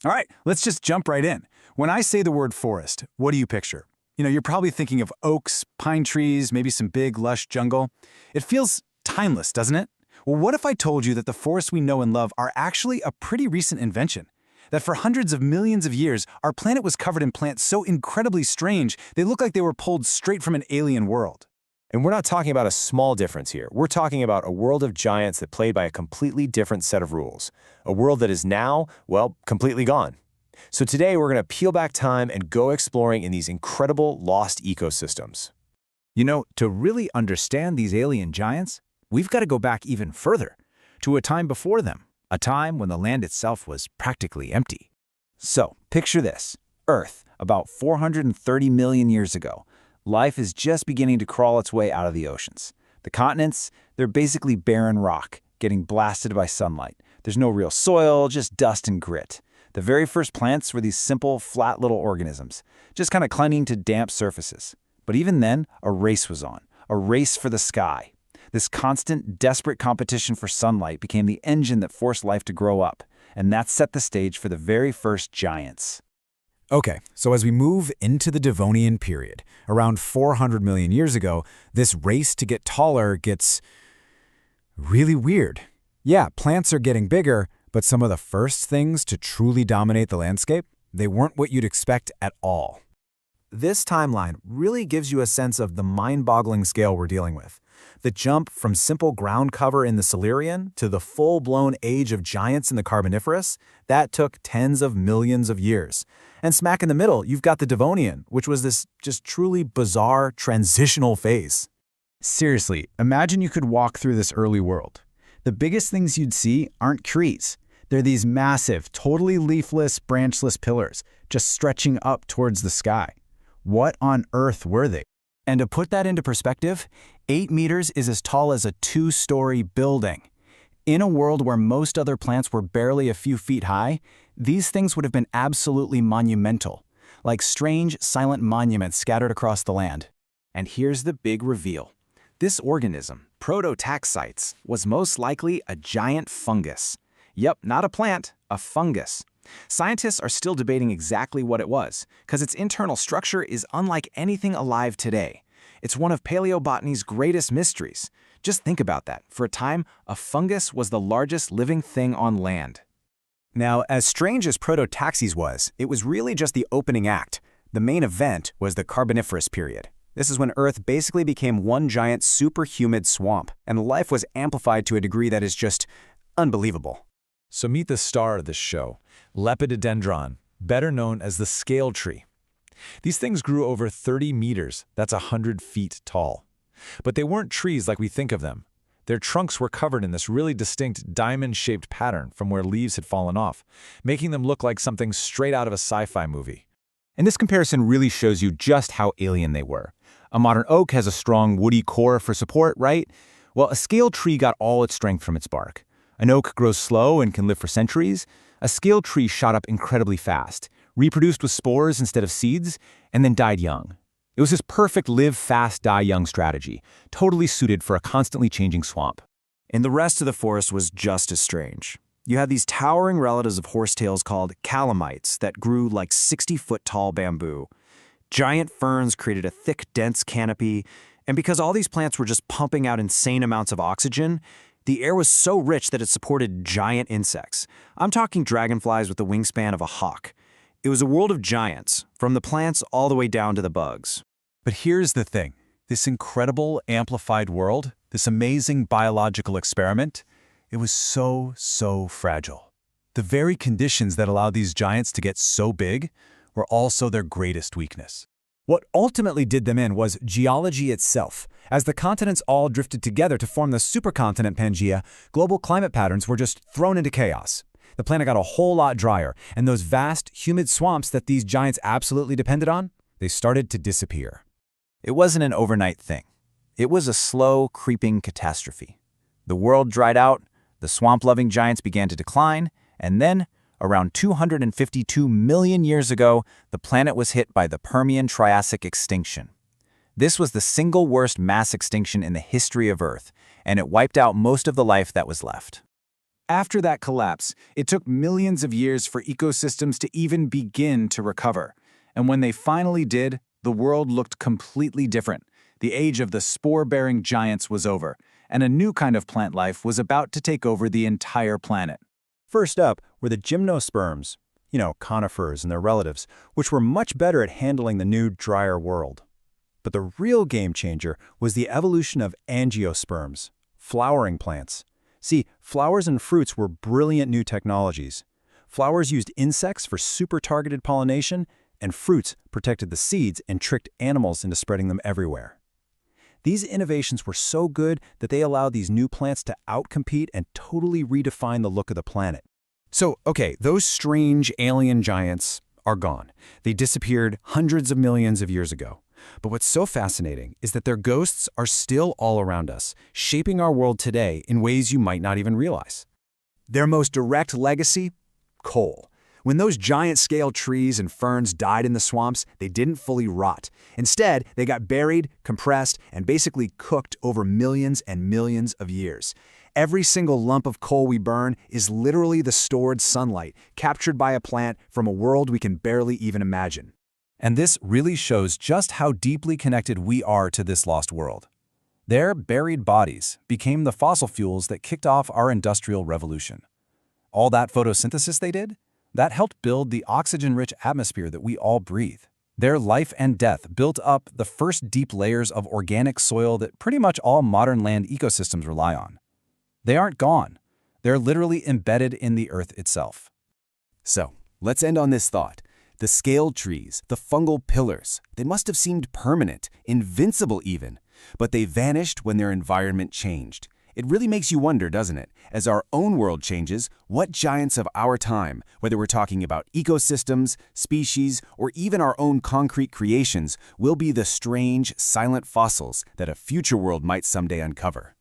All right, let's just jump right in. When I say the word forest, what do you picture? You're probably thinking of oaks, pine trees, maybe some big, lush jungle. It feels timeless, doesn't it? Well, what if I told you that the forests we know and love are actually a pretty recent invention? That for hundreds of millions of years, our planet was covered in plants so incredibly strange, they look like they were pulled straight from an alien world. And we're not talking about a small difference here. We're talking about a world of giants that played by a completely different set of rules. A world that is now, well, completely gone. So today we're going to peel back time and go exploring in these incredible lost ecosystems. To really understand these alien giants, we've got to go back even further, to a time before them, a time when the land itself was practically empty. So, picture this. Earth, about 430 million years ago. Life is just beginning to crawl its way out of the oceans. The continents, they're basically barren rock, getting blasted by sunlight. There's no real soil, just dust and grit. The very first plants were these simple, flat little organisms, just kind of clinging to damp surfaces. But even then, a race was on, a race for the sky. This constant, desperate competition for sunlight became the engine that forced life to grow up, and that set the stage for the very first giants. Okay, so as we move into the Devonian period, around 400 million years ago, this race to get taller gets really weird. Yeah, plants are getting bigger, but some of the first things to truly dominate the landscape, they weren't what you'd expect at all. This timeline really gives you a sense of the mind-boggling scale we're dealing with. The jump from simple ground cover in the Silurian to the full-blown age of giants in the Carboniferous, that took tens of millions of years. And smack in the middle, you've got the Devonian, which was this just truly bizarre transitional phase. Seriously, imagine you could walk through this early world. The biggest things you'd see aren't trees. They're these massive, totally leafless, branchless pillars, just stretching up towards the sky. What on earth were they? And to put that into perspective, 8 meters is as tall as a 2-story building. In a world where most other plants were barely a few feet high, these things would have been absolutely monumental, like strange, silent monuments scattered across the land. And here's the big reveal. This organism, Prototaxites, was most likely a giant fungus. Yep, not a plant, a fungus. Scientists are still debating exactly what it was, because its internal structure is unlike anything alive today. It's one of paleobotany's greatest mysteries. Just think about that. For a time, a fungus was the largest living thing on land. Now, as strange as Prototaxites was, it was really just the opening act. The main event was the Carboniferous period. This is when Earth basically became one giant super humid swamp, and life was amplified to a degree that is just unbelievable. So meet the star of this show, Lepidodendron, better known as the scale tree. These things grew over 30 meters, that's 100 feet tall. But they weren't trees like we think of them. Their trunks were covered in this really distinct diamond-shaped pattern from where leaves had fallen off, making them look like something straight out of a sci-fi movie. And this comparison really shows you just how alien they were. A modern oak has a strong woody core for support, right? Well, a scale tree got all its strength from its bark. An oak grows slow and can live for centuries. A scale tree shot up incredibly fast, reproduced with spores instead of seeds, and then died young. It was this perfect live fast, die young strategy, totally suited for a constantly changing swamp. And the rest of the forest was just as strange. You had these towering relatives of horsetails called calamites that grew like 60-foot-tall bamboo. Giant ferns created a thick, dense canopy, and because all these plants were just pumping out insane amounts of oxygen, the air was so rich that it supported giant insects. I'm talking dragonflies with the wingspan of a hawk. It was a world of giants, from the plants all the way down to the bugs. But here's the thing. This incredible, amplified world, this amazing biological experiment, it was so fragile. The very conditions that allowed these giants to get so big were also their greatest weakness. What ultimately did them in was geology itself. As the continents all drifted together to form the supercontinent Pangaea, global climate patterns were just thrown into chaos. The planet got a whole lot drier, and those vast, humid swamps that these giants absolutely depended on, they started to disappear. It wasn't an overnight thing. It was a slow, creeping catastrophe. The world dried out, the swamp-loving giants began to decline, and then, around 252 million years ago, the planet was hit by the Permian-Triassic extinction. This was the single worst mass extinction in the history of Earth, and it wiped out most of the life that was left. After that collapse, it took millions of years for ecosystems to even begin to recover. And when they finally did, the world looked completely different. The age of the spore-bearing giants was over, and a new kind of plant life was about to take over the entire planet. First up were the gymnosperms, conifers and their relatives, which were much better at handling the new, drier world. But the real game changer was the evolution of angiosperms, flowering plants. See, flowers and fruits were brilliant new technologies. Flowers used insects for super-targeted pollination, and fruits protected the seeds and tricked animals into spreading them everywhere. These innovations were so good that they allowed these new plants to outcompete and totally redefine the look of the planet. So, okay, those strange alien giants are gone. They disappeared hundreds of millions of years ago. But what's so fascinating is that their ghosts are still all around us, shaping our world today in ways you might not even realize. Their most direct legacy? Coal. When those giant scale trees and ferns died in the swamps, they didn't fully rot. Instead, they got buried, compressed, and basically cooked over millions and millions of years. Every single lump of coal we burn is literally the stored sunlight, captured by a plant from a world we can barely even imagine. And this really shows just how deeply connected we are to this lost world. Their buried bodies became the fossil fuels that kicked off our industrial revolution. All that photosynthesis they did, that helped build the oxygen-rich atmosphere that we all breathe. Their life and death built up the first deep layers of organic soil that pretty much all modern land ecosystems rely on. They aren't gone. They're literally embedded in the earth itself. So, let's end on this thought. The scaled trees, the fungal pillars, they must have seemed permanent, invincible even. But they vanished when their environment changed. It really makes you wonder, doesn't it? As our own world changes, what giants of our time, whether we're talking about ecosystems, species, or even our own concrete creations, will be the strange, silent fossils that a future world might someday uncover?